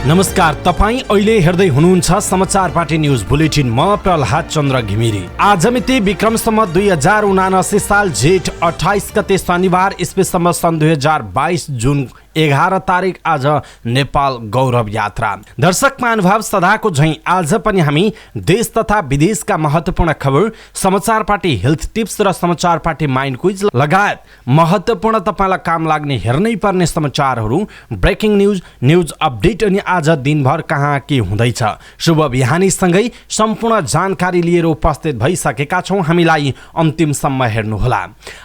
नमस्कार, तपाई अहिले हेर्दै हुनुहुन्छ समाचार पार्टी न्यूज बुलेटिन। म प्रहलाद चन्द्र घिमिरे। आज मिति विक्रम सम्वत 2079 साल जेठ 28 गते शनिबार इस्वीसम्म सन् 2022 जुन 11 तारिक आज नेपाल गौरव यात्रा। दर्शक महानुभाव, सदाको झैं आज पनि हामी देश तथा विदेशका महत्त्वपूर्ण खबर, समाचार पार्टी हेल्थ टिप्स र समाचार पार्टी माइन्ड क्विज लगायत महत्त्वपूर्ण तपाईलाई काम लाग्ने हेर्नै पर्ने समाचारहरू, ब्रेकिङ न्यूज, न्यूज अपडेट अनि आज दिनभर कहाँ के हुँदैछ, शुभ बिहानीसँगै सम्पूर्ण जानकारी लिएर उपस्थित भइसकेका छौँ। हामीलाई अन्तिमसम्म हेर्नुहोला।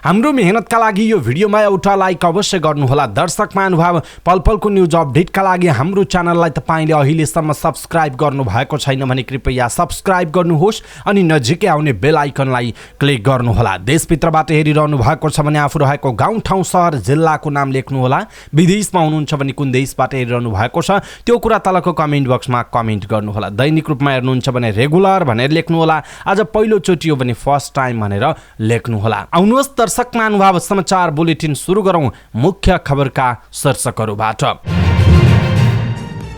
हाम्रो मेहनतका लागि यो भिडियोमा एउटा लाइक अवश्य गर्नुहोला। दर्शक महानुभाव, पलपलको न्यूज अपडेटका लागि हाम्रो च्यानललाई तपाईले अहिलेसम्म सब्स्क्राइब गर्नु भएको छैन भने कृपया सब्स्क्राइब गर्नुहोस् अनि नजिकै आउने बेल आइकनलाई क्लिक गर्नुहोला। देशभित्रबाट हेरिरहनु भएको छ भने आफू रहेको गाउँ, ठाउँ, शहर, जिल्लाको नाम लेख्नुहोला। विदेशमा हुनुहुन्छ भने कुन देशबाट हेरिरहनु भएको छ त्यो कुरा तलको कमेन्ट बक्समा कमेन्ट गर्नुहोला। दैनिक रूपमा हेर्नुहुन्छ भने रेगुलर भनेर लेख्नुहोला। आज पहिलो चोटि हो भने फर्स्ट टाइम भनेर लेख्नुहोला। आउनुहोस् दर्शक महानुभाव, समाचार बुलेटिन सुरु गरौँ मुख्य खबरका शीर्षकहरूबाट।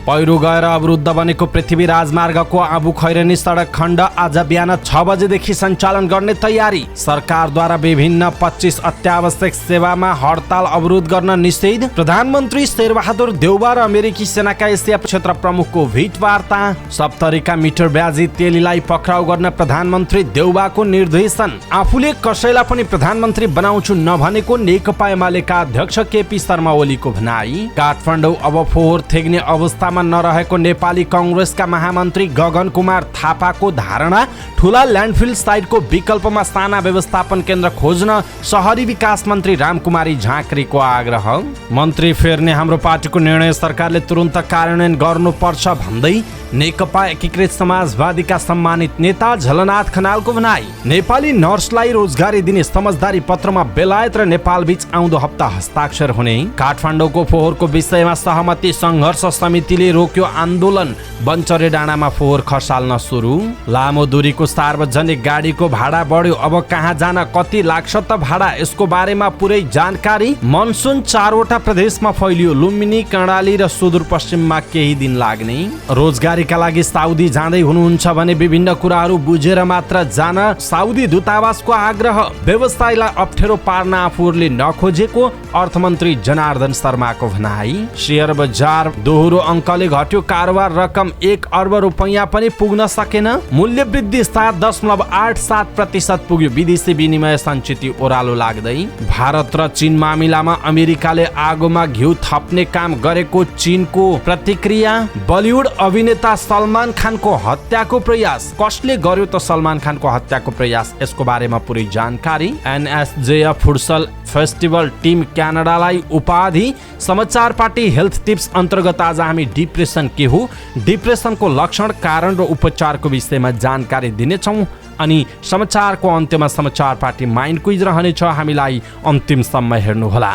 पहिरो गएर अवरुद्ध बनेको पृथ्वी राजमार्गको आबु खैरेनी सडक खण्ड आज बिहान 6 बजेदेखि सञ्चालन गर्ने तयारी। सरकारद्वारा विभिन्न 25 अत्यावश्यक सेवामा हडताल अवरोध गर्न निषेध। प्रधानमन्त्री शेरबहादुर देउबा र अमेरिकी सेनाका एसिया क्षेत्र प्रमुखको भेट वार्ता। सप्तरीका मिटर ब्याजी तेलीलाई पक्राउ गर्न प्रधानमन्त्री देउबाको निर्देशन। आफूले कसैलाई पनि प्रधानमन्त्री बनाउँछु नभनेको नेकपा एमालेका अध्यक्ष केपी शर्मा ओलीको भनाई। काठमाडौँ अब फोहोर थेग्ने अवस्था नरहेको नेपाली कांग्रेसका महामन्त्री गगन कुमार थापाको धारणा। ठूला ल्यान्डफिल साइटको विकल्पमा साना व्यवस्थापन केन्द्र खोज्न शहरी विकास मन्त्री रामकुमारी झाँक्रीको आग्रह। मन्त्री फेर्ने हाम्रो पार्टीको निर्णय सरकारले तुरुन्त कार्यान्वयन गर्नुपर्छ भन्दै नेकपा एकीकृत समाजवादीका सम्मानित नेता झलनाथ खनालको भनाई। नेपाली नर्सलाई रोजगारी दिने समझदारी पत्रमा बेलायत र नेपाल बीच आउँदो हप्ता हस्ताक्षर हुने। काठमाडौँको फोहोरको विषयमा सहमति सङ्घर्ष समितिले रोक्यो आन्दोलन। बन्चरे डाँडामा फोहोर खसाल्न सुरु। लामो दूरीको सार्वजनिक गाडीको भाडा बढ्यो, अब कहाँ जान कति लाग्छ त भाडा, यसको बारेमा पुरै जानकारी। मनसुन 4वटा प्रदेशमा फैलियो, लुम्बिनी, कर्णाली र सुदूरपश्चिममा केही दिन लाग्ने। रोजगारीका लागि साउदी जाँदै हुनुहुन्छ भने विभिन्न कुराहरू बुझेर मात्र जान, साउदी दूतावासको आग्रह। व्यवसायलाई अप्ठ्यारो पार्न आफूहरूले नखोजेको अर्थमन्त्री जनार्दन शर्माको भनाई। शेयर बजार दोहोरो अङ्कले घट्यो, कारोबार रकम 1 अर्ब रुपैयाँ पनि पुग्न सकेन। मूल्य वृद्धि 7.87% पुग्यो। विदेशी विनिमय सञ्चित ओह्रालो लाग्दै। भारत र चीन मामिलामा अमेरिकाले आगोमा घिउ थप्ने काम गरेको चीनको प्रतिक्रिया। बलिउड अभिनेता सलमान खानको हत्याको प्रयास, कसले गर्यो त सलमान खानको हत्याको प्रयास, यसको बारेमा पुरै जानकारी। एनएसजेएफ फुटसल फेस्टिभल टिम क्यानाडालाई उपाधि। समाचार पार्टी हेल्थ टिप्स अन्तर्गत आज हामी डिप्रेसन के हो, डिप्रेसनको लक्षण, कारण र उपचारको विषयमा जानकारी दिनेछौँ। अनि समाचारको अन्त्यमा समाचार पार्टी माइन्ड क्विज रहनेछ। हामीलाई अन्तिमसम्म हेर्नुहोला।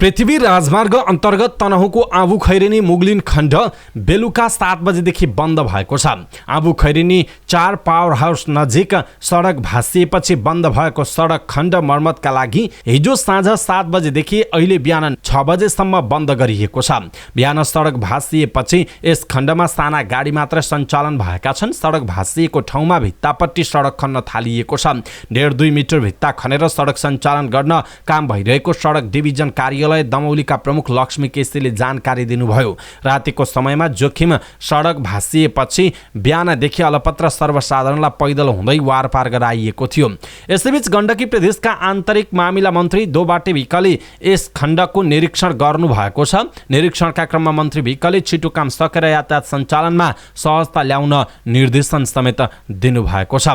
पृथ्वी राजमार्ग अन्तर्गत तनहुँको आबु खैरेनी मुगलिन खण्ड बेलुका 7 बजेदेखि बन्द भएको छ। आबु खैरेनी 4 पावर हाउस नजिक सडक भाँसिएपछि बन्द भएको सडक खण्ड मर्मतका लागि हिजो साँझ 7 बजेदेखि अहिले बिहान 6 बजेसम्म बन्द गरिएको छ। बिहान सडक भाँसिएपछि यस खण्डमा साना गाडी मात्र सञ्चालन भएका छन्। सडक भाँसिएको ठाउँमा भित्तापट्टि सडक खन्न थालिएको छ। 1.5-2 मिटर भित्ता खनेर सडक सञ्चालन गर्न काम भइरहेको सडक डिभिजन कार्यालय दमौलीका प्रमुख लक्ष्मी केसीले जानकारी दिनुभयो। रातिको समयमा जोखिम सडक भाँसिएपछि बिहानदेखि अलपत्र सर्वसाधारणलाई पैदल हुँदै वारपार गराइएको थियो। यसैबीच गण्डकी प्रदेशका आन्तरिक मामिला मन्त्री दोबाटे भिकले यस खण्डको निरीक्षण गर्नु भएको छ। निरीक्षणका क्रममा मन्त्री भिकले छिटो काम सकेर यातायात सञ्चालनमा सहजता ल्याउन निर्देशन समेत दिनुभएको छ।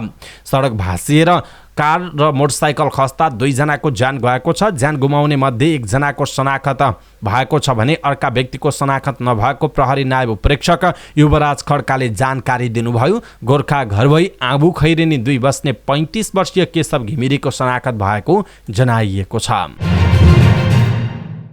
सडक भाँसिएर कार र मोटरसाइकल खस्दा 2 जनाको ज्यान गएको छ। ज्यान गुमाउने मध्ये 1 जनाको शनाखत भएको छ भने अर्का व्यक्तिको शनाखत नभएको प्रहरी नायब उपरीक्षक युवराज खड्काले जानकारी दिनुभयो। गोर्खा घर भई आबु खैरेनी 2 बस्ने 35 वर्षीय केशव घिमिरेको शनाखत भएको जनाइएको छ।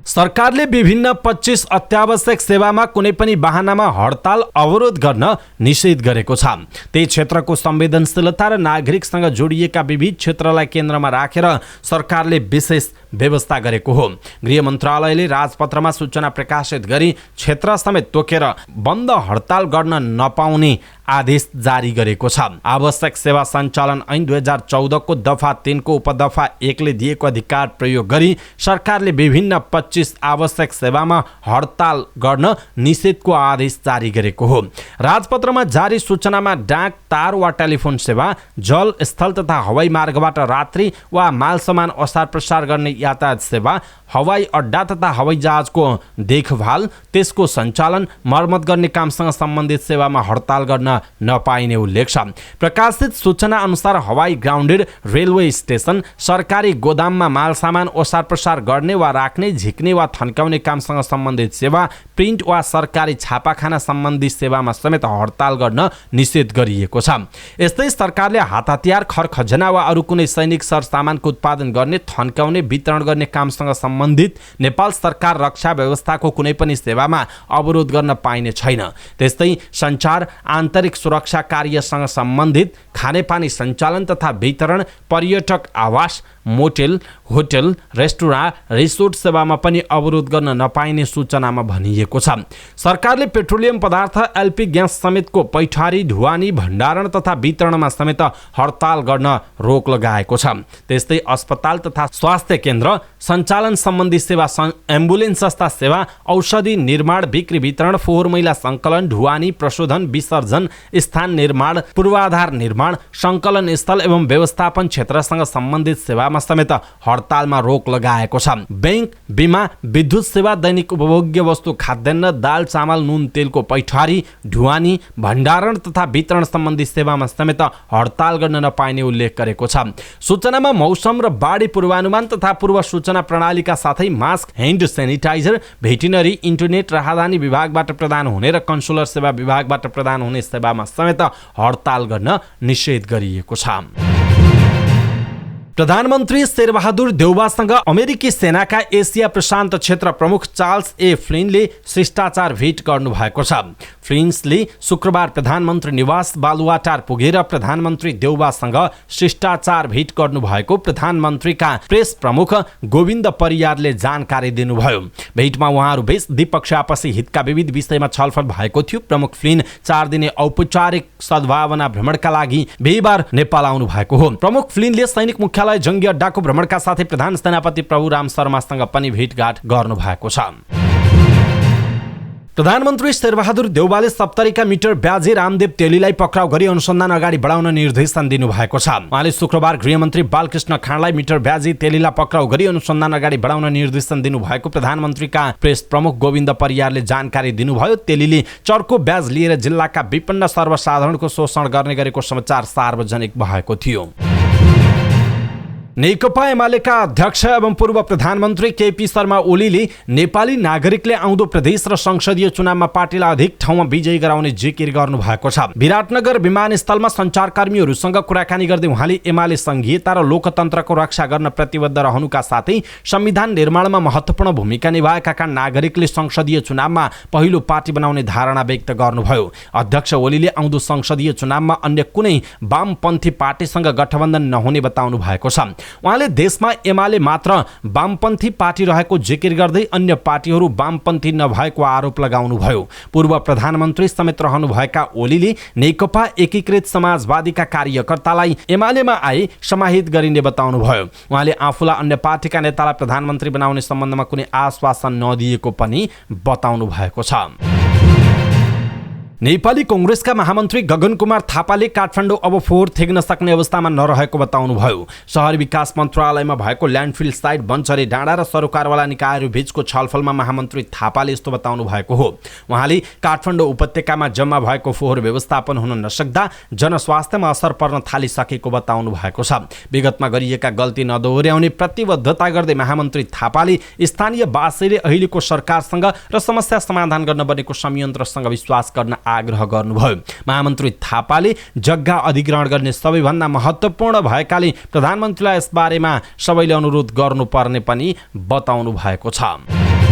सरकारले विभिन्न 25 अत्यावश्यक सेवामा कुनै पनि बहानामा हडताल अवरोध गर्न निषेध गरेको छ। त्यही क्षेत्रको संवेदनशीलता र नागरिकसँग जोडिएका विविध क्षेत्रलाई केन्द्रमा राखेर सरकारले विशेष व्यवस्था गरेको हो। गृह मन्त्रालयले राजपत्रमा सूचना प्रकाशित गरी क्षेत्र समेत तोकेर बन्द हडताल गर्न नपाउने आदेश जारी गरेको छ। आवश्यक सेवा सञ्चालन ऐन 2014 को दफा 3 को उपदफा 1 ले दिएको अधिकार प्रयोग गरी सरकारले विभिन्न 25 आवश्यक सेवामा हडताल गर्न निषेधको आदेश जारी गरेको हो। राजपत्रमा जारी सूचनामा डाक, तार वा टेलिफोन सेवा, जल, स्थल तथा हवाई मार्गबाट रात्रि वा माल सामान ओसार प्रसार गर्ने यातायात सेवा, हवाई अड्डा तथा हवाई जहाजको देखभाल, त्यसको सञ्चालन, मर्मत गर्ने कामसँग सम्बन्धित सेवामा हडताल गर्न नपाइने उल्लेख छ। प्रकाशित सूचना अनुसार हवाई ग्राउन्डेड, रेलवे स्टेसन, सरकारी गोदाममा माल सामान ओसार प्रसार गर्ने वा राख्ने, झिक्ने वा थन्काउने कामसँग सम्बन्धित सेवा, प्रिन्ट वा सरकारी छापाखाना सम्बन्धी सेवामा समेत हडताल गर्न निषेध गरिएको छ। यस्तै सरकारले हात हतियार, खरखजना वा अरू कुनै सैनिक सरसामानको उत्पादन गर्ने, थन्काउने, वितरण गर्ने कामसँग सम्बन्धित नेपाल सरकार रक्षा व्यवस्थाको कुनै पनि सेवामा अवरोध गर्न पाइने छैन। त्यस्तै सञ्चार, आन्तरिक सुरक्षा कार्यसँग सम्बन्धित, खानेपानी सञ्चालन तथा वितरण, पर्यटक आवास, मोटेल, होटल, रेस्टुराँ, रिसोर्ट सेवामा पनि अवरोध गर्न नपाइने सूचनामा भनिएको छ। सरकारले पेट्रोलियम पदार्थ, एलपी ग्यास समेतको पैठारी, ढुवानी, भण्डारण तथा वितरणमा समेत हडताल गर्न रोक लगाएको छ। त्यस्तै अस्पताल तथा स्वास्थ्य केन्द्र सञ्चालन सम्बन्धी सेवा, एम्बुलेन्स जस्ता सेवा, औषधि निर्माण, बिक्री, वितरण, फोहोर मैला सङ्कलन, ढुवानी, प्रशोधन, विसर्जन, स्थान निर्माण, पूर्वाधार निर्माण, सङ्कलन स्थल एवं व्यवस्थापन क्षेत्रसँग सम्बन्धित सेवामा समेत हडतालमा रोक लगाएको छ। बैंक, बीमा, विद्युत सेवा, दैनिक उपभोग्य वस्तु, खाद्यान्न, दाल, चामल, नुन, तेलको पैठारी, ढुवानी, भण्डारण तथा वितरण सम्बन्धी सेवामा समेत हडताल गर्न नपाइने उल्लेख गरेको छ। सूचनामा मौसम र बाढी पूर्वानुमान तथा पूर्व सूचना प्रणालीका साथै मास्क, ह्यान्ड सेनिटाइजर, भेटिनरी, इन्टरनेट राहदानी विभागबाट प्रदान हुने र कन्सुलर सेवा विभागबाट प्रदान हुने सेवामा समेत हडताल गर्न निषेध गरिएको छ। प्रधानमन्त्री शेरबहादुर देउवासँग अमेरिकी सेनाका एसिया प्रशान्त क्षेत्र प्रमुख चार्ल्स ए फ्लिनले शिष्टाचार भेट गर्नुभएको छ। फ्लिन्सले शुक्रबार प्रधानमन्त्री निवास बालुवाटार पुगेर प्रधानमन्त्री देउवासँग शिष्टाचार भेट गर्नुभएको प्रधानमन्त्रीका प्रेस प्रमुख गोविन्द परियारले जानकारी दिनुभयो। भेटमा उहाँहरूबीच द्विपक्षीय आपसी हितका विविध विषयमा छलफल भएको थियो। प्रमुख फ्लिन 4 दिने औपचारिक सद्भावना भ्रमणका लागि बिहिबार नेपाल आउनु भएको हो। प्रमुख फ्लिनले सैनिक मुख्यालय, जङ्गी अड्डाको भ्रमणका साथै प्रधान सेनापति प्रभुराम शर्मासँग पनि भेटघाट गर्नु भएको छ। प्रधानमन्त्री शेरबहादुर देउवाले सप्तरीका मिटर ब्याजे रामदेव तेलीलाई पक्राउ गरी अनुसन्धान अगाडि बढाउन निर्देशन दिनुभएको छ। उहाँले शुक्रबार गृहमन्त्री बालकृष्ण खाँडलाई मिटर ब्याजे तेलीलाई पक्राउ गरी अनुसन्धान अगाडि बढाउन निर्देशन दिनुभएको प्रधानमन्त्रीका प्रेस प्रमुख गोविन्द परियारले जानकारी दिनुभयो। तेलीले चर्को ब्याज लिएर जिल्लाका विपन्न सर्वसाधारणको शोषण गर्ने गरेको समाचार सार्वजनिक भएको थियो। नेकपा एमालेका अध्यक्ष एवं पूर्व प्रधानमन्त्री केपी शर्मा ओलीले नेपाली नागरिकले आउँदो प्रदेश र संसदीय चुनावमा पार्टीलाई अधिक ठाउँमा विजयी गराउने जिकिर गर्नु भएको छ। विराटनगर विमानस्थलमा सञ्चारकर्मीहरूसँग कुराकानी गर्दै उहाँले एमाले संघीयता र लोकतन्त्रको रक्षा गर्न प्रतिबद्ध रहनुका साथै संविधान निर्माणमा महत्त्वपूर्ण भूमिका निभाएका नागरिकले संसदीय चुनावमा पहिलो पार्टी बनाउने धारणा व्यक्त गर्नुभयो। अध्यक्ष ओलीले आउँदो संसदीय चुनावमा अन्य कुनै वामपन्थी पार्टीसँग गठबन्धन नहुने बताउनु भएको छ। उहाँले देशमा एमाले मात्र वामपन्थी पार्टी रहेको जिकिर गर्दै अन्य पार्टीहरू वामपन्थी नभएको आरोप लगाउनुभयो। पूर्व प्रधानमन्त्री समेत रहनुभएका ओलीले नेकपा एकीकृत समाजवादीका कार्यकर्तालाई एमालेमा आए समाहित गरिने बताउनुभयो। उहाँले आफूलाई अन्य पार्टीका नेतालाई प्रधानमन्त्री बनाउने सम्बन्धमा कुनै आश्वासन नदिएको पनि बताउनु भएको छ। नेपाली कांग्रेसका महामन्त्री गगन कुमार थापाले काठमाडौँ अब फोहोर थेग्न सक्ने अवस्थामा नरहेको बताउनुभयो। शहरी विकास मन्त्रालयमा भएको ल्यान्डफिल साइट, बन्चरे डाँडा र सरोकारवाला निकायहरू बीचको छलफलमा महामन्त्री थापाले यस्तो बताउनु भएको हो। उहाँले काठमाडौँ उपत्यकामा जम्मा भएको फोहोर व्यवस्थापन हुन नसक्दा जनस्वास्थ्यमा असर पर्न थालिसकेको बताउनु भएको छ। विगतमा गरिएका गल्ती नदोहोर्याउने प्रतिबद्धता गर्दै महामन्त्री थापाले स्थानीयवासीले अहिलेको सरकारसँग र समस्या समाधान गर्न बनेको संयन्त्रसँग विश्वास गर्न आग्रह गर्नुभयो। महामन्त्री थापाले जग्गा अधिग्रहण गर्ने सबैभन्दा महत्त्वपूर्ण भएकाले प्रधानमन्त्रीलाई यसबारेमा सबैले अनुरोध गर्नुपर्ने पनि बताउनु भएको छ।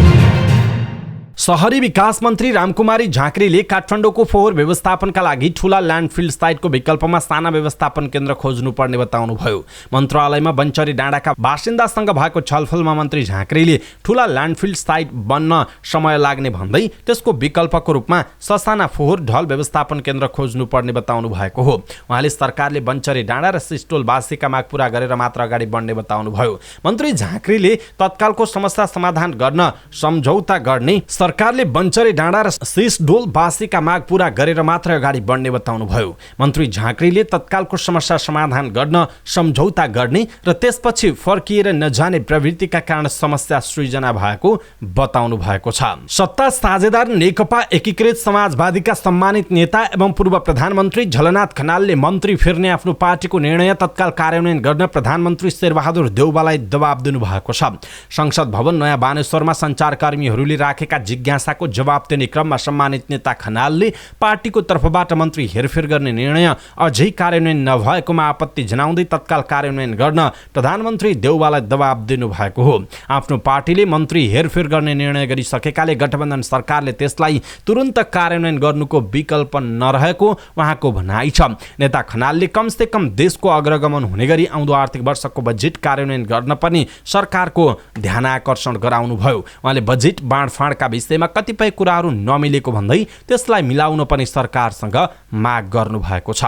शहरी विकास मन्त्री रामकुमारी झाँक्रीले काठमाडौँको फोहोर व्यवस्थापनका लागि ठूला ल्यान्डफिल साइटको विकल्पमा साना व्यवस्थापन केन्द्र खोज्नुपर्ने बताउनुभयो। मन्त्रालयमा बन्चरी डाँडाका बासिन्दासँग भएको छलफलमा मन्त्री झाँक्रीले ठूला ल्यान्डफिल साइट बन्न समय लाग्ने भन्दै त्यसको विकल्पको रूपमा ससाना फोहोर ढल व्यवस्थापन केन्द्र खोज्नुपर्ने बताउनु भएको हो। उहाँले सरकारले बन्चरी डाँडा र सिस्टोल बासीका माग पूरा गरेर मात्र अगाडि बढ्ने बताउनुभयो। मन्त्री झाँक्रीले तत्कालको समस्या समाधान गर्न सम्झौता गर्ने, सरकारले बन्चरी डाँडा र सिसडोल बासीका माग पूरा गरेर मात्र अगाडि बढ्ने बताउनुभयो। मन्त्री झाँक्रीले तत्कालको समस्या समाधान गर्न सम्झौता गर्ने र त्यसपछि फर्किएर नजाने प्रवृत्तिका कारण समस्या सृजना भएको बताउनु भएको छ। सत्ता साझेदार नेकपा एकीकृत समाजवादीका सम्मानित नेता एवं पूर्व प्रधानमन्त्री झलनाथ खनालले मन्त्री फिर्ने आफ्नो पार्टीको निर्णय तत्काल कार्यान्वयन गर्न प्रधानमन्त्री शेरबहादुर देउवालाई दबाब दिनुभएको छ। संसद भवन नयाँ बानेश्वरमा सञ्चारकर्मीहरूले राखेका जिज्ञासाको जवाब दिने क्रममा सम्मानित नेता खनालले पार्टीको तर्फबाट मन्त्री हेरफेर गर्ने निर्णय अझै कार्यान्वयन नभएकोमा आपत्ति जनाउँदै तत्काल कार्यान्वयन गर्न प्रधानमन्त्री देउवालाई दबाब दिनुभएको हो। आफ्नो पार्टीले मन्त्री हेरफेर गर्ने निर्णय गरिसकेकाले गठबन्धन सरकारले त्यसलाई तुरुन्त कार्यान्वयन गर्नुको विकल्प नरहेको उहाँको भनाइ छ। नेता खनालले कमसे कम देशको अग्रगमन हुने गरी आउँदो आर्थिक वर्षको बजेट कार्यान्वयन गर्न पनि सरकारको ध्यानाकर्षण गराउनुभयो। उहाँले बजेट बाँडफाँडका विषयमा कतिपय कुराहरू नमिलेको भन्दै त्यसलाई मिलाउन पनि सरकारसँग माग गर्नुभएको छ।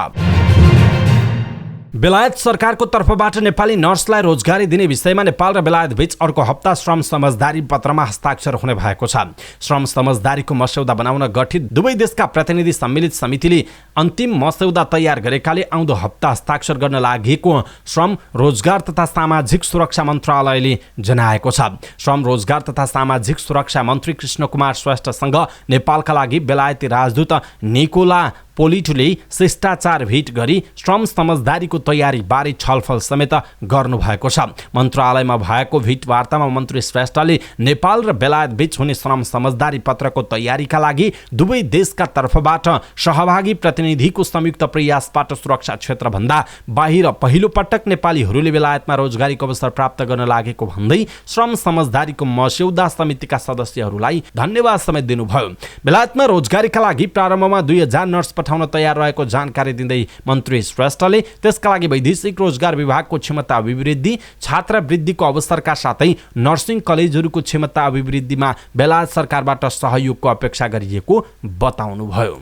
बेलायत सरकारको तर्फबाट नेपाली नर्सलाई रोजगारी दिने विषयमा नेपाल र बेलायत बीच अर्को हप्ता श्रम समझदारी पत्रमा हस्ताक्षर हुने भएको छ। श्रम समझदारीको मस्यौदा बनाउन गठित दुवै देशका प्रतिनिधि सम्मिलित समितिले अन्तिम मस्यौदा तयार गरेकाले आउँदो हप्ता हस्ताक्षर गर्न लागेको श्रम रोजगार तथा सामाजिक सुरक्षा मन्त्रालयले जनाएको छ। श्रम रोजगार तथा सामाजिक सुरक्षा मन्त्री कृष्ण कुमार श्रेष्ठसँग नेपालका लागि बेलायती राजदूत निकोला पोलिटुले शिष्टाचार भेट गरी श्रम समझदारीको तयारी बारे छलफल समेत गर्नुभएको छ। मन्त्रालयमा भएको भेटवार्तामा मन्त्री श्रेष्ठले नेपाल र बेलायत बीच हुने श्रम समझदारी पत्रको तयारीका लागि दुवै देशका तर्फबाट सहभागी प्रतिनिधिको संयुक्त प्रयासबाट सुरक्षा क्षेत्रभन्दा बाहिर पहिलो पटक नेपालीहरूले बेलायतमा रोजगारीको अवसर प्राप्त गर्न लागेको भन्दै श्रम समझदारीको मस्यौदा समितिका सदस्यहरूलाई धन्यवाद समेत दिनुभयो। बेलायतमा रोजगारीका लागि प्रारम्भमा 2000 नर्स पठाउन तयार रहेको जानकारी दिँदै मन्त्री श्रेष्ठले त्यसका लागि वैदेशिक रोजगार विभागको क्षमता अभिवृद्धि, छात्रवृत्तिको अवसरका साथै नर्सिङ कलेजहरूको क्षमता अभिवृद्धिमा बेलायत सरकारबाट सहयोगको अपेक्षा गरिएको बताउनुभयो।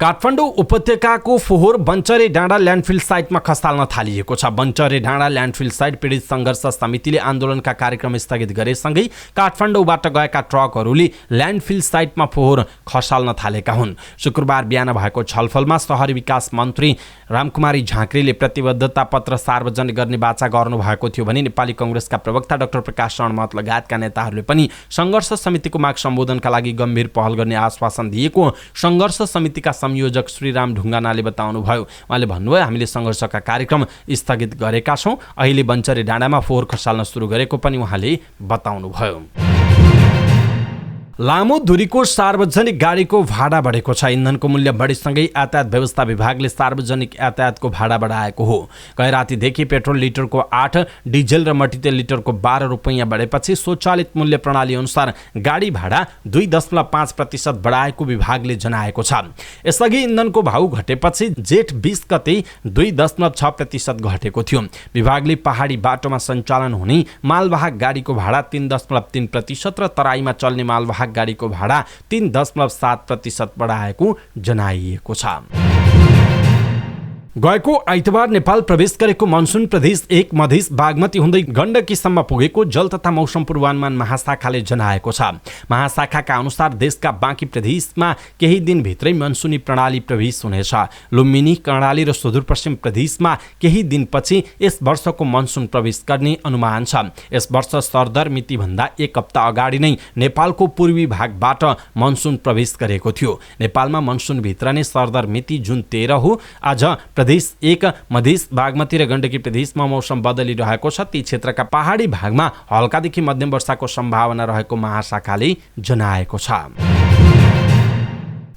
काठमाडौँ उपत्यकाको फोहोर बन्चरे डाँडा ल्यान्डफिल साइटमा खसाल्न थालिएको छ। बन्चरे डाँडा ल्यान्डफिल साइट पीडित सङ्घर्ष समितिले आन्दोलनका कार्यक्रम स्थगित गरेसँगै काठमाडौँबाट गएका ट्रकहरूले ल्यान्डफिल साइटमा फोहोर खसाल्न थालेका हुन्। शुक्रबार बिहान भएको छलफलमा शहरी विकास मन्त्री रामकुमारी झाँक्रीले प्रतिबद्धता पत्र सार्वजनिक गर्ने वाचा गर्नुभएको थियो भने नेपाली कङ्ग्रेसका प्रवक्ता डाक्टर प्रकाश शर्मा लगायतका नेताहरूले पनि सङ्घर्ष समितिको माग सम्बोधनका लागि गम्भीर पहल गर्ने आश्वासन दिएको सङ्घर्ष समितिका संयोजक श्रीराम ढुङ्गानाले बताउनुभयो। उहाँले भन्नुभयो, हामीले सङ्घर्षका कार्यक्रम स्थगित गरेका छौँ। अहिले बन्चरे डाँडामा फोहोर खसाल्न सुरु गरेको पनि उहाँले बताउनुभयो। लामो दूरीको सार्वजनिक गाडीको भाडा बढेको छ। इन्धनको मूल्य बढीसँगै यातायात व्यवस्था विभागले सार्वजनिक यातायातको भाडा बढाएको हो। गए रातिदेखि पेट्रोल लिटरको 8, डिजेल र मट्टीतेल लिटरको 12 रुपैयाँ बढेपछि स्वचालित मूल्य प्रणाली अनुसार गाडी भाडा 2.5% बढाएको विभागले जनाएको छ। यसअघि इन्धनको भाउ घटेपछि जेठ 20 गते 2.6% घटेको थियो। विभागले पहाडी बाटोमा सञ्चालन हुने मालवाहक गाडीको भाडा 3.3% र तराईमा चल्ने मालवाहक गाडीको भाडा 3.7% बढाएको जनाइएको छ। गएको आइतबार नेपाल प्रवेश गरेको मनसुन प्रदेश 1 मधेस बागमती हुँदै गण्डकीसम्म पुगेको जल तथा मौसम पूर्वानुमान महाशाखाले जनाएको छ। महाशाखाका अनुसार देशका बाँकी प्रदेशमा केही दिनभित्रै मनसुनी प्रणाली प्रवेश हुनेछ। लुम्बिनी, कर्णाली र सुदूरपश्चिम प्रदेशमा केही दिनपछि यस वर्षको मनसुन प्रवेश गर्ने अनुमान छ। यस वर्ष सरदर मितिभन्दा 1 हप्ता अगाडि नै नेपालको पूर्वी भागबाट मनसुन प्रवेश गरेको थियो। नेपालमा मनसुनभित्र नै सरदर मिति जुन 13 हो। आज प्रदेश 1 मधेस बागमती र गण्डकी प्रदेशमा मौसम बदलिरहेको छ। ती क्षेत्रका पहाडी भागमा हल्कादेखि मध्यम वर्षाको सम्भावना रहेको महाशाखाले जनाएको छ।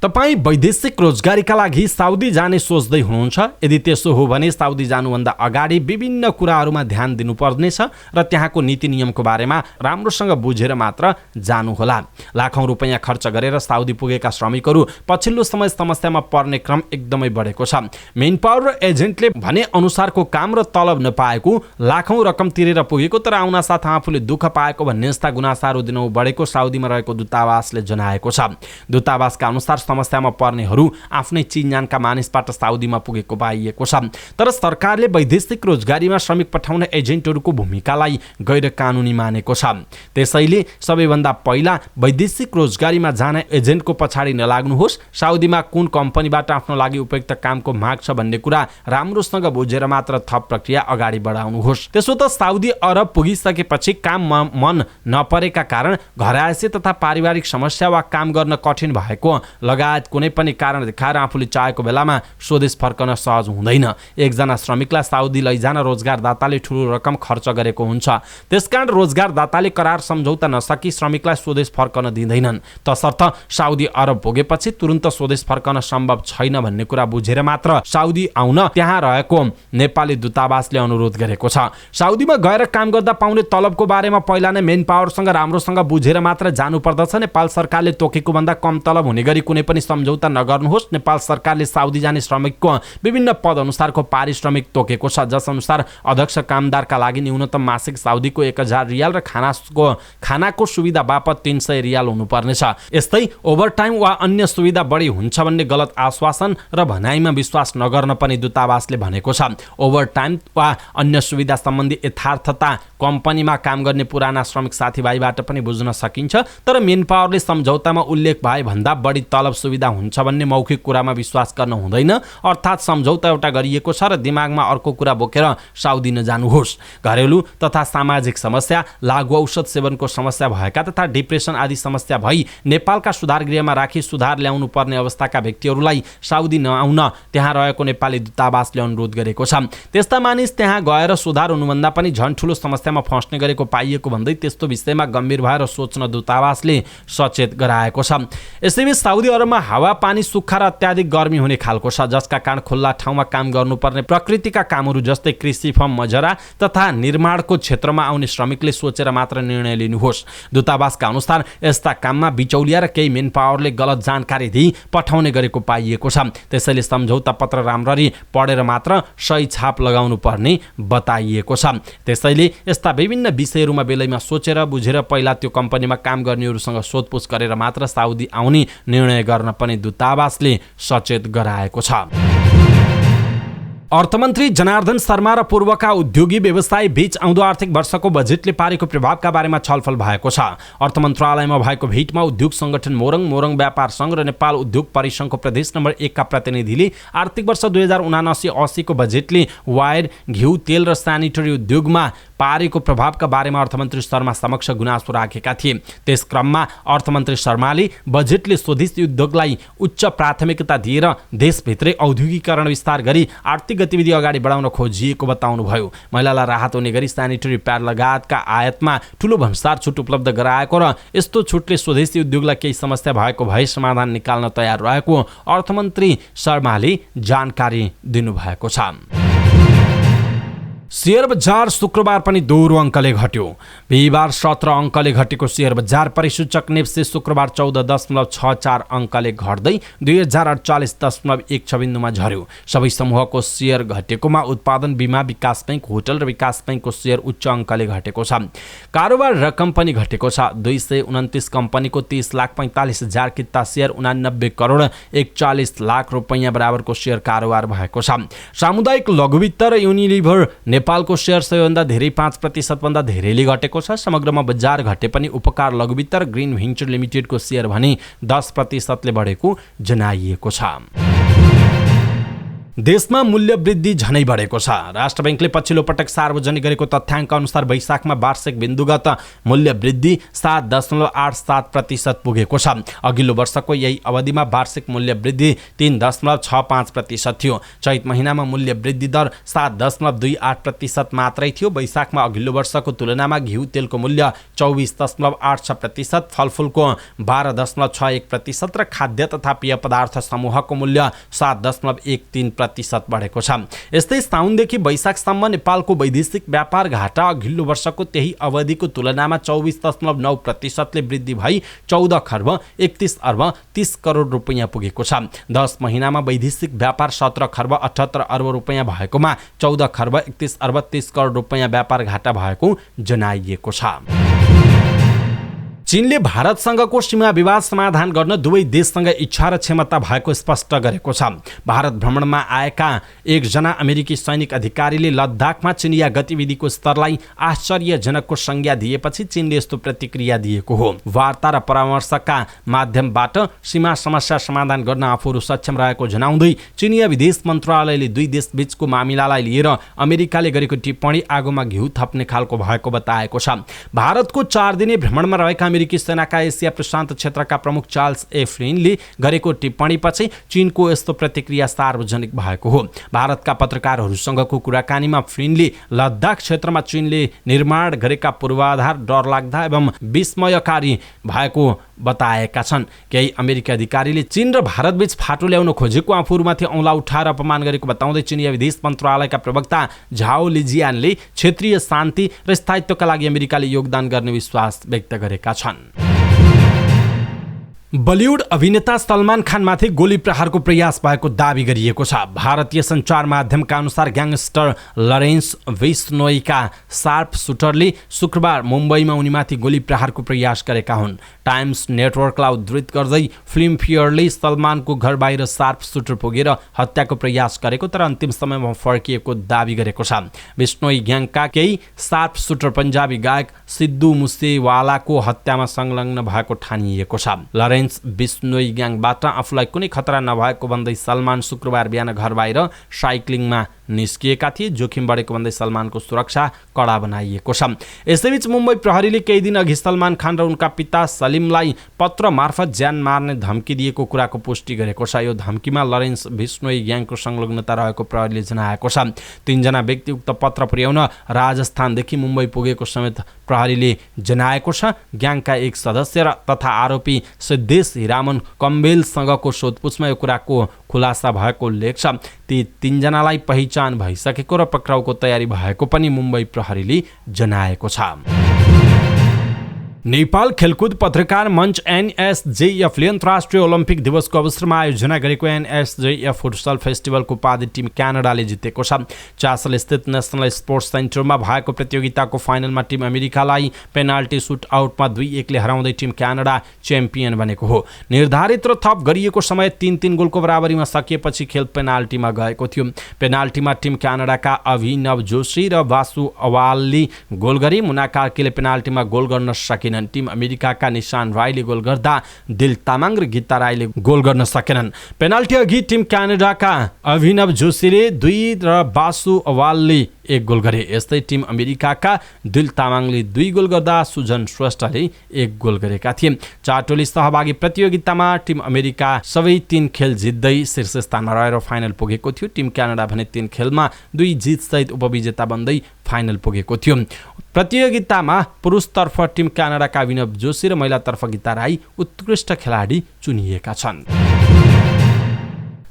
तपाईँ वैदेशिक रोजगारीका लागि साउदी जाने सोच्दै हुनुहुन्छ? यदि त्यसो हो भने साउदी जानुभन्दा अगाडि विभिन्न कुराहरूमा ध्यान दिनुपर्नेछ र त्यहाँको नीति नियमको बारेमा राम्रोसँग बुझेर मात्र जानुहोला। लाखौं रुपैयाँ खर्च गरेर साउदी पुगेका श्रमिकहरू पछिल्लो समय समस्यामा पर्ने क्रम एकदमै बढेको छ। मेन पावर र एजेन्टले भने अनुसारको काम र तलब नपाएको, लाखौं रकम तिरेर पुगेको तर आउन साथ आफूले दुःख पाएको भन्ने यस्ता गुनासाहरू दिनहुँ बढेको साउदीमा रहेको दूतावासले जनाएको छ। दूतावासका अनुसार समस्यामा पर्नेहरू आफ्नै चिनजानका मानिसबाट साउदीमा पुगेको पाइएको छ। तर सरकारले वैदेशिक रोजगारीमा श्रमिक पठाउने एजेन्टहरूको भूमिकालाई गैर कानुनी मानेको छ। त्यसैले सबैभन्दा पहिला वैदेशिक रोजगारीमा जाने एजेन्टको पछाडि नलाग्नुहोस्। साउदीमा कुन कम्पनीबाट आफ्नो लागि उपयुक्त कामको माग छ भन्ने कुरा राम्रोसँग बुझेर मात्र थप प्रक्रिया अगाडि बढाउनुहोस्। त्यसो त साउदी अरब पुगिसकेपछि काम मन नपरेका कारण घर आएसे तथा पारिवारिक समस्या वा काम गर्न कठिन भएको लगायत कुनै पनि कारण देखाएर आफूले चाहेको बेलामा स्वदेश फर्कन सहज हुँदैन। एकजना श्रमिकलाई साउदी लैजान रोजगारदाताले ठूलो रकम खर्च गरेको हुन्छ। त्यसकारण रोजगारदाताले करार सम्झौता नसकी श्रमिकलाई स्वदेश फर्कन दिँदैनन्। तसर्थ साउदी अरब पुगेपछि तुरुन्त स्वदेश फर्कन सम्भव छैन भन्ने कुरा बुझेर मात्र साउदी आउन त्यहाँ रहेको नेपाली दूतावासले अनुरोध गरेको छ। साउदीमा गएर काम गर्दा पाउने तलबको बारेमा पहिला नै मेन पावरसँग राम्रोसँग बुझेर मात्र जानुपर्दछ। नेपाल सरकारले तोकेको भन्दा कम तलब हुने गरी कुनै पनि सम्झौता नगर्नुहोस्। नेपाल सरकारले साउदी जाने श्रमिकको विभिन्न पद अनुसारको पारिश्रमिक तोकेको छ, जस अनुसार अध्यक्ष कामदारका लागि न्यूनतम मासिक साउदीको 1000 रियाल र खानाको सुविधा बापत 300 रियाल हुनुपर्नेछ। यस्तै ओभरटाइम वा अन्य सुविधा बढी हुन्छ भन्ने गलत आश्वासन र भनाइमा विश्वास नगर्न पनि दूतावासले भनेको छ। ओभरटाइम वा अन्य सुविधा सम्बन्धी यथार्थता कम्पनीमा काम गर्ने पुराना श्रमिक साथीभाइबाट पनि बुझ्न सकिन्छ। तर मेन पावरले सम्झौतामा उल्लेख भए भन्दा बढी तलब सुविधा हुन्छ भन्ने मौखिक कुरामा विश्वास गर्न हुँदैन। अर्थात् सम्झौता एउटा गरिएको छ र दिमागमा अर्को कुरा बोकेर साउदी नजानुहोस्। घरेलु तथा सामाजिक समस्या, लागु औषध सेवनको समस्या भएका तथा डिप्रेसन आदि समस्या भई नेपालका सुधार गृहमा राखी सुधार ल्याउनु पर्ने अवस्थाका व्यक्तिहरूलाई साउदी नआउन त्यहाँ रहेको नेपाली दूतावासले अनुरोध गरेको छ। त्यस्ता मानिस त्यहाँ गएर सुधार हुनुभन्दा पनि झन् ठुलो समस्यामा फस्ने गरेको पाइएको भन्दै त्यस्तो विषयमा गम्भीर भएर सोच्न दूतावासले सचेत गराएको छ। यसैबीच साउदी अरबमा हावापानी सुक्खा र अत्याधिक गर्मी हुने खालको छ, जसका कारण खुल्ला ठाउँमा काम गर्नुपर्ने प्रकृतिका कामहरू जस्तै कृषि, फर्म, मजरा तथा निर्माणको क्षेत्रमा आउने श्रमिकले सोचेर मात्र निर्णय लिनुहोस्। दूतावासका अनुसार यस्ता काममा बिचौलिया र केही मेन पावरले गलत जानकारी दिई पठाउने गरेको पाइएको छ। त्यसैले सम्झौता पत्र राम्ररी पढेर मात्र सही छाप लगाउनु पर्ने बताइएको छ। त्यसैले यस्ता विभिन्न विषयहरूमा बेलैमा सोचेर बुझेर पहिला त्यो कम्पनीमा काम गर्नेहरूसँग सोधपुछ गरेर मात्र साउदी आउने निर्णय गर्न पनि दूतावासले सचेत गराएको छ। अर्थमन्त्री जनार्दन शर्मा र पूर्वका उद्योगी व्यवसायी बीच आउँदो आर्थिक वर्षको बजेटले पारेको प्रभावका बारेमा छलफल भएको छ। अर्थ मन्त्रालयमा भएको भेटमा उद्योग संगठन मोरङ व्यापार संघ र नेपाल उद्योग परिसंघको प्रदेश नम्बर 1 का प्रतिनिधिले आर्थिक वर्ष 2079-80 को बजेटले वायर, घिउ, तेल र सेनिटरी उद्योगमा पारेको प्रभावका बारेमा अर्थमन्त्री शर्मा समक्ष गुनासो राखेका थिए। त्यस क्रममा अर्थमन्त्री शर्माले बजेटले स्वदेशी उद्योगलाई उच्च प्राथमिकता दिएर देशभित्रै औद्योगिकरण विस्तार गरी आर्थिक गतिविधि अगाडि बढाउन खोजिएको बताउनुभयो। महिलालाई राहत हुने गरी सेनिटरी प्याड लगायतका आयातमा ठूलो भन्सार छुट उपलब्ध गराएको र यस्तो छुटले स्वदेशी उद्योगलाई केही समस्या भएको भए समाधान निकाल्न तयार रहेको अर्थमन्त्री शर्माले जानकारी दिनुभएको छ। शेयर बजार शुक्रबार पनि दोहोरो अङ्कले घट्यो। बिहिबार 17 अङ्कले घटेको शेयर बजार परिसूचक नेप्से शुक्रबार 14.64 अङ्कले घट्दै 2048.16 बिन्दुमा झर्यो। सबै समूहको शेयर घटेकोमा उत्पादन, बीमा, विकास बैंक, होटल र विकास बैंकको शेयर उच्च अङ्कले घटेको छ। कारोबार रकम पनि घटेको छ। 229 कम्पनीको 30,45,000 किता शेयर 89 करोड 41 लाख रुपैयाँ बराबरको शेयर कारोबार भएको छ। सामुदायिक लघुवित्त र युनिलिभर नेपालको शेयर सबैभन्दा धेरै 5% भन्दा धेरैले घटेको छ। समग्रमा बजार घटे पनि उपकार लघुवित्त र ग्रीन भेन्चर लिमिटेडको शेयर भने 10% ले बढेको जनाइएको छ। देशमा मूल्य वृद्धि झनै बढेको छ। राष्ट्र बैंकले पछिल्लो पटक सार्वजनिक गरेको तथ्याङ्क अनुसार वैशाखमा वार्षिक बिन्दुगत मूल्य वृद्धि 7.87% पुगेको छ। अघिल्लो वर्षको यही अवधिमा वार्षिक मूल्य वृद्धि 3.65% थियो। चैत महिनामा मूल्य वृद्धि दर 7.28% मात्रै थियो। वैशाखमा अघिल्लो वर्षको तुलनामा घिउ तेलको मूल्य 24.86%, फलफुलको 12.61% र खाद्य तथा पेय पदार्थ समूहको मूल्य 7.13% बढेको छ। यस्तै साउनदेखि वैशाखसम्म नेपालको वैदेशिक व्यापार घाटा अघिल्लो वर्षको त्यही अवधिको तुलनामा 24.9%ले वृद्धि भई 14 खर्ब 31 अर्ब 30 करोड रुपैयाँ पुगेको छ। 10 महिनामा वैदेशिक व्यापार 17 खर्ब 78 अर्ब रुपैयाँ भएकोमा 14 खर्ब 31 अर्ब 30 करोड रुपैयाँ व्यापार घाटा भएको जनाइएको छ। चीनले भारतसँगको सीमा विवाद समाधान गर्न दुवै देशसँग इच्छा र क्षमता भएको स्पष्ट गरेको छ। भारत भ्रमणमा आएका एकजना अमेरिकी सैनिक अधिकारीले लद्दाखमा चिनिया गतिविधिको स्तरलाई आश्चर्यजनकको संज्ञा दिएपछि चीनले यस्तो प्रतिक्रिया दिएको हो। वार्ता र परामर्शका माध्यमबाट सीमा समस्या समाधान गर्न आफूहरू सक्षम रहेको जनाउँदै चिनिया विदेश मन्त्रालयले दुई देशबीचको मामिलालाई लिएर अमेरिकाले गरेको टिप्पणी आगोमा घिउ थप्ने खालको भएको बताएको छ। भारतको 4 दिने भ्रमणमा रहेका अमेरिकी सेनाका एसिया प्रशान्त क्षेत्रका प्रमुख चार्ल्स ए फ्लिनले गरेको टिप्पणीपछि चीनको यस्तो प्रतिक्रिया सार्वजनिक भएको हो। भारतका पत्रकारहरूसँगको कुराकानीमा फ्लिनले लद्दाख क्षेत्रमा चीनले निर्माण गरेका पूर्वाधार डरलाग्दा एवं विस्मयकारी भएको बताएका छन्। केही अमेरिकी अधिकारीले चीन र भारतबीच फाटो ल्याउन खोजेको आफूहरूमाथि औँला उठाएर अपमान गरेको बताउँदै चिनिया विदेश मन्त्रालयका प्रवक्ता झाओ लिजियानले क्षेत्रीय शान्ति र स्थायित्वका लागि अमेरिकाले योगदान गर्ने विश्वास व्यक्त गरेका छन्। बलिउड अभिनेता सलमान खानमाथि गोली प्रहारको प्रयास भएको दावी गरिएको छ। भारतीय सञ्चार माध्यमका अनुसार ग्याङ्गस्टर लरेन्स बिस्नोईका शार्प सुटरले शुक्रबार मुम्बईमा उनीमाथि गोली प्रहारको प्रयास गरेका हुन्। टाइम्स नेटवर्कलाई उद्धृत गर्दै फिल्मफेयरले सलमानको घर बाहिर शार्प सुटर पुगेर हत्याको प्रयास गरेको तर अन्तिम समयमा फर्किएको दावी गरेको छ। बिस्नोई ग्याङका केही शार्प सुटर पन्जाबी गायक सिद्धू मुसेवालाको हत्यामा संलग्न भएको ठानिएको छ। लरेन्स बिस्नोई ग्याङबाट आफूलाई कुनै खतरा नभएको भन्दै सलमान शुक्रबार बिहान घर बाहिर साइक्लिङमा निस्किएका थिए। जोखिम बढेको भन्दै सलमानको सुरक्षा कडा बनाइएको छ। यसैबीच मुम्बई प्रहरीले केही दिन अघि सलमान खान र उनका पिता सलिमलाई पत्र मार्फत ज्यान मार्ने धम्की दिएको कुराको पुष्टि गरेको छ। यो धम्कीमा लरेन्स बिस्नोई ग्याङको संलग्नता रहेको प्रहरीले जनाएको छ। 3 जना व्यक्ति उक्त पत्र पुर्याउन राजस्थानदेखि मुम्बई पुगेको समेत प्रहरीले जनाएको छ। ग्याङका एक सदस्य तथा आरोपी सिद्धेश हिरामन कम्बेलसँगको सोधपुछमा यो कुराको खुलासा भएको उल्लेख छ। ती 3 जनालाई पहिचान भइसकेको र पक्राउको तयारी भएको पनि मुम्बई प्रहरीले जनाएको छ। नेपाल खेलकुद पत्रकार मञ्च एनएसजेएफले अन्तर्राष्ट्रिय ओलम्पिक दिवसको अवसरमा आयोजना गरेको एनएसजेएफ फुटसल फेस्टिभलको उपाधि टिम क्यानाडाले जितेको छ। चासल स्थित नेसनल स्पोर्ट्स सेन्टरमा भएको प्रतियोगिताको फाइनलमा टिम अमेरिकालाई पेनाल्टी सुट आउटमा 2-1 ले हराउँदै टिम क्यानाडा च्याम्पियन बनेको हो। निर्धारित र थप गरिएको समय 3-3 गोलको बराबरीमा सकिएपछि खेल पेनाल्टीमा गएको थियो। पेनाल्टीमा टिम क्यानाडाका अभिनव जोशी र वासु अवालले गोल गरे। मुना कार्कीले पेनाल्टीमा गोल गर्न सकिन। टिम अमेरिकाका निशान राईले गोल गर्दा दिल तामाङ र गीता राईले गोल गर्न सकेनन्। पेनाल्टी अघि टिम क्यानाडाका अभिनव जोशीले 2 र वासु अवालले 1 गोल गरे। यस्तै टिम अमेरिकाका दिल तामाङले 2 गोल गर्दा सुजन श्रेष्ठले 1 गोल गरेका थिए। 4 टोली सहभागी प्रतियोगितामा टिम अमेरिका सबै 3 खेल जित्दै शीर्ष स्थानमा रहेर फाइनल पुगेको थियो। टिम क्यानाडा भने 3 खेलमा 2 जितसहित उपविजेता बन्दै फाइनल पुगेको थियो। प्रतियोगितामा पुरुषतर्फ टिम क्यानाडाका अभिनव जोशी र महिलातर्फ गीता राई उत्कृष्ट खेलाडी चुनिएका छन्।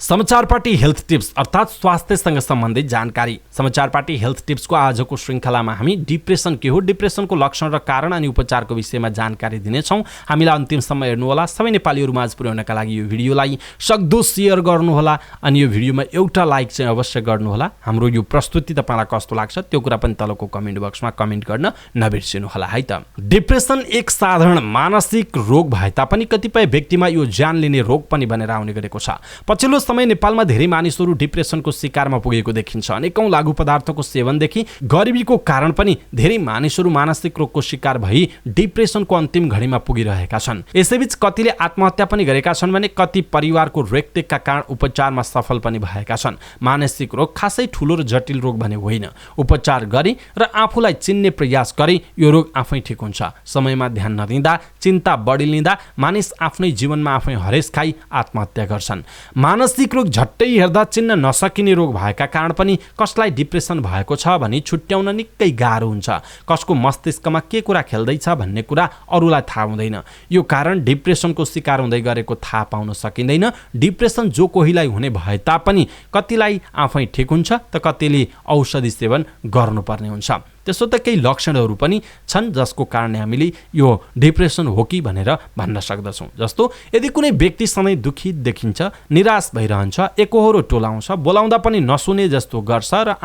समाचार पार्टी हेल्थ टिप्स अर्थात् स्वास्थ्यसँग सम्बन्धित जानकारी। समाचार पार्टी हेल्थ टिप्सको आजको श्रृङ्खलामा हामी डिप्रेसन के हो, डिप्रेसनको लक्षण र कारण अनि उपचारको विषयमा जानकारी दिनेछौँ। हामीलाई अन्तिमसम्म हेर्नुहोला। सबै नेपालीहरू माझ पुर्याउनका लागि यो भिडियोलाई सक्दो सेयर गर्नुहोला अनि यो भिडियोमा एउटा लाइक चाहिँ अवश्य गर्नुहोला। हाम्रो यो प्रस्तुति तपाईँलाई कस्तो लाग्छ त्यो कुरा पनि तलको कमेन्ट बक्समा कमेन्ट गर्न नबिर्सिनुहोला है त। डिप्रेसन एक साधारण मानसिक रोग भए तापनि कतिपय व्यक्तिमा यो ज्यान लिने रोग पनि बनेर आउने गरेको छ। पछिल्लो समय नेपालमा धेरै मानिसहरू डिप्रेसनको शिकारमा पुगेको देखिन्छ। अनेकौं लागु पदार्थको सेवनदेखि गरिबीको कारण पनि धेरै मानिसहरू मानसिक रोगको शिकार भई डिप्रेसनको अन्तिम घडीमा पुगिरहेका छन्। यसैबीच कतिले आत्महत्या पनि गरेका छन् भने कति परिवारको रेखदेखका कारण उपचारमा सफल पनि भएका छन्। मानसिक रोग खासै ठूलो र जटिल रोग भने होइन। उपचार गरी र आफूलाई चिन्ने प्रयास गरी यो रोग आफै ठिक हुन्छ। समयमा ध्यान नदिँदा, चिन्ता बढी लिँदा मानिस आफ्नै जीवनमा आफै हरेस खाई आत्महत्या गर्छन्। मानसिक रोग झट्टै हेर्दा चिन्न नसकिने रोग भएका कारण पनि कसलाई डिप्रेसन भएको छ भनी छुट्याउन निकै गाह्रो हुन्छ। कसको मस्तिष्कमा के कुरा खेल्दैछ भन्ने कुरा अरूलाई थाहा हुँदैन। यो कारण डिप्रेसनको शिकार हुँदै गरेको थाहा पाउन सकिँदैन। डिप्रेसन जो कोहीलाई हुने भए तापनि कतिलाई आफै ठिक हुन्छ त कतिले औषधि सेवन गर्नुपर्ने हुन्छ। त्यसो त केही लक्षणहरू पनि छन् जसको कारणले हामीले यो डिप्रेसन हो कि भनेर भन्न सक्दछौँ। जस्तो यदि कुनै व्यक्ति सधैँ दुखित देखिन्छ, निराश भइरहन्छ, एकोहोरो टोलाउँछ, बोलाउँदा पनि नसुने जस्तो गर्छ र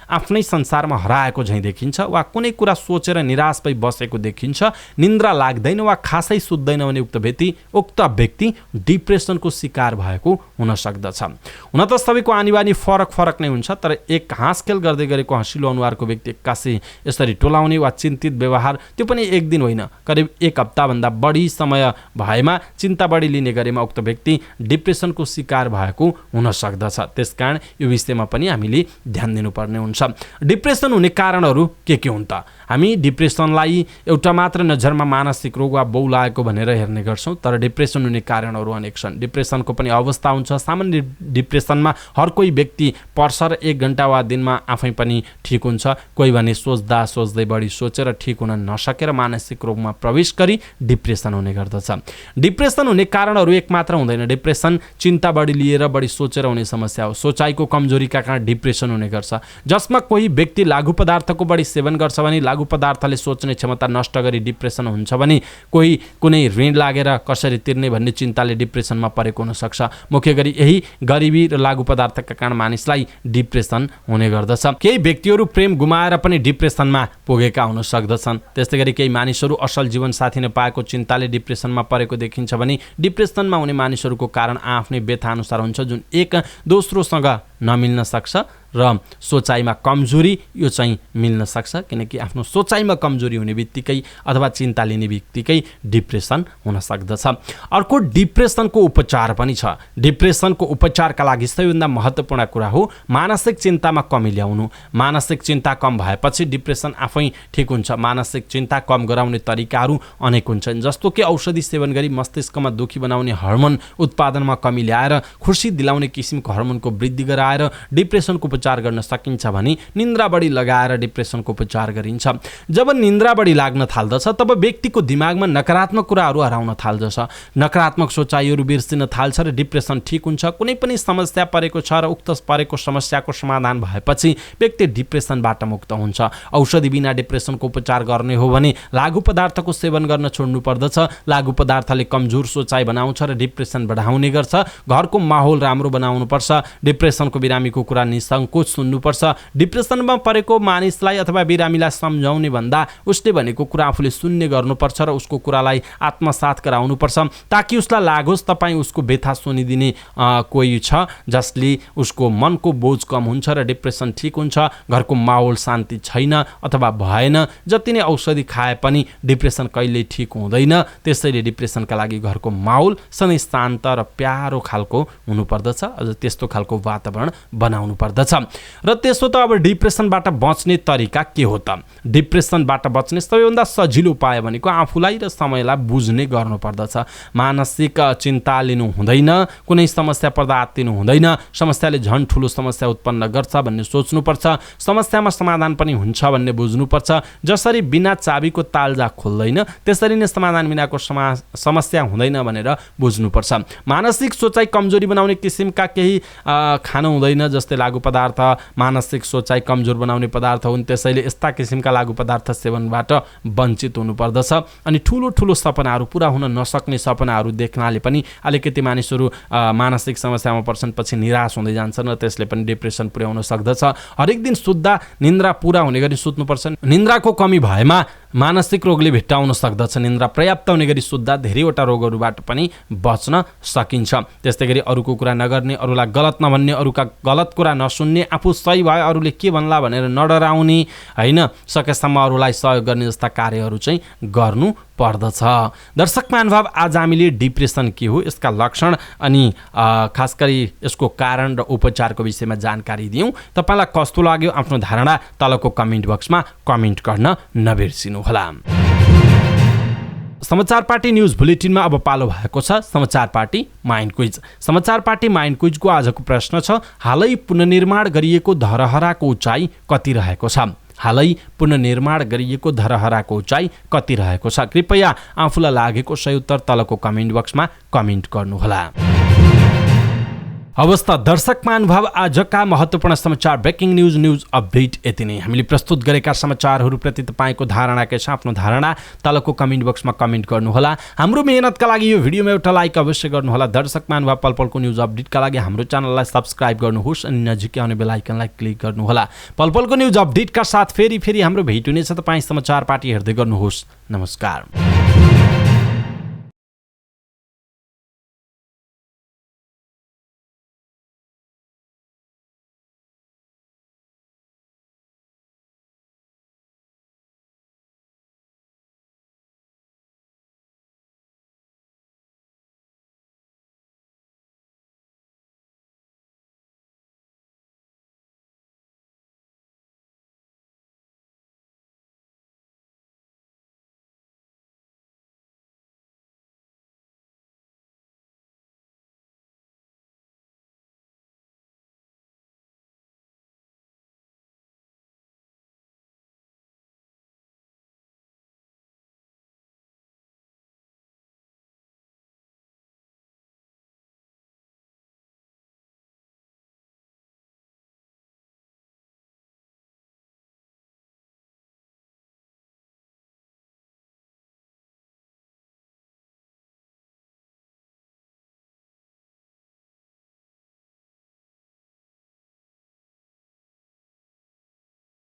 आफ्नै संसारमा हराएको झैँ देखिन्छ वा कुनै कुरा सोचेर निराश भई बसेको देखिन्छ, निन्द्रा लाग्दैन वा खासै सुत्दैन भने उक्त व्यक्ति डिप्रेसनको शिकार भएको हुन सक्दछ। हुन त सबैको आनीबानी फरक नै हुन्छ, तर एक हाँसखेल गर्दै गरेको हँसिलो अनुहारको व्यक्ति एक्कासी यसरी टोलाउने वा चिन्तित व्यवहार, त्यो पनि एक दिन होइन, करिब एक हप्ताभन्दा बढी समय भएमा, चिन्ता बढी लिने गरेमा उक्त व्यक्ति डिप्रेसनको शिकार भएको हुन सक्दछ। त्यसकारण यो विषयमा पनि हामीले ध्यान दिनुपर्ने हुन्छ। डिप्रेसन हुने कारणहरू के हुन् त? हामी डिप्रेसनलाई एउटा मात्र नजरमा मानसिक रोग वा बहुलाएको भनेर हेर्ने गर्छौँ, तर डिप्रेसन हुने कारणहरू अनेक छन्। डिप्रेसनको पनि अवस्था हुन्छ। सामान्य डिप्रेसनमा हर कोही व्यक्ति पर्छ र 1 घण्टा वा दिनमा आफै पनि ठिक हुन्छ। कोही भने सोच्दा सोच्दै बढी सोचेर ठिक हुन नसकेर मानसिक रोगमा प्रवेश गरी डिप्रेसन हुने गर्दछ। डिप्रेसन हुने कारणहरू एक मात्र हुँदैन। डिप्रेसन चिन्ता बढी लिएर बढी सोचेर हुने समस्या हो। सोचाइको कमजोरीका कारण डिप्रेसन हुने गर्छ। जसमा कोही व्यक्ति लागु पदार्थको बढी सेवन गर्छ भने लागु पदार्थले सोच्ने क्षमता नष्ट गरी डिप्रेसन हुन्छ भने कोही कुनै ऋण लागेर कसरी तिर्ने भन्ने चिन्ताले डिप्रेसनमा परेको हुन सक्छ। मुख्य गरी यही गरिबी र लागु पदार्थका कारण मानिसलाई डिप्रेसन हुने गर्दछ। केही व्यक्तिहरू प्रेम गुमाएर पनि डिप्रेसनमा पुगेका हुन सक्दछन्। त्यस्तै गरी केही मानिसहरू असल जीवनसाथी नपाएको चिन्ताले डिप्रेसनमा परेको देखिन्छ भने डिप्रेसनमा हुने मानिसहरूको कारण आफ्नै व्यथा अनुसार हुन्छ, जुन एक दोस्रोसँग नमिल्न सक्छ र सोचाइमा कमजोरी यो चाहिँ मिल्न सक्छ, किनकि आफ्नो सोचाइमा कमजोरी हुने बित्तिकै अथवा चिन्ता लिने बित्तिकै डिप्रेसन हुन सक्दछ। अर्को डिप्रेसनको उपचार पनि छ। डिप्रेसनको उपचारका लागि सबैभन्दा महत्त्वपूर्ण कुरा हो मानसिक चिन्तामा कमी ल्याउनु। मानसिक चिन्ता कम भएपछि डिप्रेसन आफै ठिक हुन्छ। मानसिक चिन्ता कम गराउने तरिकाहरू अनेक हुन्छन्, जस्तो कि औषधि सेवन गरी मस्तिष्कमा दुखी बनाउने हर्मोन उत्पादनमा कमी ल्याएर खुसी दिलाउने किसिमको हर्मोनको वृद्धि गराएर डिप्रेसनको उपचार गर्न सकिन्छ भने निन्द्रा बढी लगाएर डिप्रेसनको उपचार गरिन्छ। जब निन्द्रा बढी लाग्न थाल्दछ तब व्यक्तिको दिमागमा नकारात्मक कुराहरू हराउन थाल्दछ। नकारात्मक सोचाइहरू बिर्सिन थाल्छ र डिप्रेसन ठिक हुन्छ। कुनै पनि समस्या परेको छ र उक्त परेको समस्याको समाधान भएपछि व्यक्ति डिप्रेसनबाट मुक्त हुन्छ। औषधि बिना डिप्रेसनको उपचार गर्ने हो भने लागु पदार्थको सेवन गर्न छोड्नु पर्दछ। लागु पदार्थले कमजोर सोचाइ बनाउँछ र डिप्रेसन बढाउने गर्छ। घरको माहौल राम्रो बनाउनु पर्छ। डिप्रेसनको बिरामीको कुरा निसङ्कोच सुन्नुपर्छ। डिप्रेसनमा परेको मानिसलाई अथवा बिरामीलाई सम्झाउने भन्दा उसले भनेको कुरा आफूले सुन्ने गर्नुपर्छ र उसको कुरालाई आत्मसात गराउनुपर्छ, ताकि उसलाई लागोस् तपाईँ उसको व्यथा सुनिदिने कोही छ जसले उसको मनको बोझ कम हुन्छ र डिप्रेसन ठिक हुन्छ। घरको माहौल शान्ति छैन अथवा भएन, जति नै औषधि खाए पनि डिप्रेसन कहिल्यै ठिक हुँदैन। त्यसैले डिप्रेसनका लागि घरको माहौल सधैँ शान्त र प्यारो खालको हुनुपर्दछ। अझ त्यस्तो खालको वातावरण बनाउनु पर्दछ। र त्यसो त अब डिप्रेसनबाट बच्ने तरिका के हो त? डिप्रेसनबाट बच्ने सबैभन्दा सजिलो उपाय भनेको आफूलाई र समयलाई बुझ्ने गर्नुपर्दछ। मानसिक चिन्ता लिनु हुँदैन, कुनै समस्या पर्दा आत्तिनु हुँदैन। समस्याले झन् ठुलो समस्या उत्पन्न गर्छ भन्ने सोच्नुपर्छ। समस्यामा समाधान पनि हुन्छ भन्ने बुझ्नुपर्छ। जसरी बिना चाबीको तालजा खोल्दैन त्यसरी नै समाधान बिनाको समस्या हुँदैन भनेर बुझ्नुपर्छ। मानसिक सोचाइ कमजोरी बनाउने किसिमका केही खानु हुँदैन, जस्तै लागु पदार्थ मानसिक सोचाइ कमजोर बनाउने पदार्थ हुन्। त्यसैले यस्ता किसिमका लागु पदार्थ सेवनबाट वञ्चित हुनुपर्दछ। अनि ठुलो ठुलो सपनाहरू पुरा हुन नसक्ने सपनाहरू देख्नाले पनि अलिकति मानिसहरू मानसिक समस्यामा पर्छन्, पछि निराश हुँदै जान्छन् र त्यसले पनि डिप्रेसन पुर्याउन सक्दछ। हरेक दिन सुत्दा निन्द्रा पुरा हुने गरी सुत्नुपर्छ। निन्द्राको कमी भएमा मानसिक रोगले भेट्टाउन सक्दछ। निन्द्रा पर्याप्त हुने गरी सुत्दा धेरैवटा रोगहरूबाट पनि बच्न सकिन्छ। त्यस्तै गरी अरूको कुरा नगर्ने, अरूलाई गलत नभन्ने, अरूका गलत कुरा नसुन्ने, आफू सही भए अरूले के भन्ला भनेर नडराउने हैन, सकेसम्म अरूलाई सहयोग गर्ने जस्ता कार्यहरू चाहिँ गर्नु पर्दछ। दर्शक महानुभाव, आज हामीले डिप्रेसन के हो, यसका लक्षण अनि खास गरी यसको कारण र उपचारको विषयमा जानकारी दियौँ। तपाईँलाई कस्तो लाग्यो आफ्नो धारणा तलको कमेन्ट बक्समा कमेन्ट गर्न नबिर्सिनुहोला। समाचार पार्टी न्युज बुलेटिनमा अब पालो भएको छ समाचार पार्टी माइन्ड क्विज। समाचार पार्टी माइन्ड क्विजको आजको प्रश्न छ, हालै पुनर्निर्माण गरिएको धरहराको उचाइ कति रहेको छ? हालै पुनर्निर्माण गरिएको धरहराको उचाइ कति रहेको छ? कृपया आफूलाई लागेको सही उत्तर तलको कमेन्ट बक्समा कमेन्ट गर्नुहोला। अवस्था दर्शक महानुभाव, आजका महत्त्वपूर्ण समाचार ब्रेकिङ न्युज अपडेट यति नै। हामीले प्रस्तुत गरेका समाचारहरूप्रति तपाईँको धारणा के छ? आफ्नो धारणा तलको कमेन्ट बक्समा कमेन्ट गर्नुहोला। हाम्रो मेहनतका लागि यो भिडियोमा एउटा लाइक अवश्य गर्नुहोला। दर्शक महानुभाव, पलपलको न्युज अपडेटका लागि हाम्रो च्यानललाई सब्स्क्राइब गर्नुहोस् अनि नजिकै आउने बेल आइकनलाई क्लिक गर्नुहोला। पलपलको न्युज अपडेटका साथ फेरि हाम्रो भेट हुनेछ। तपाईँ समाचार पार्टी हेर्दै गर्नुहोस्। नमस्कार।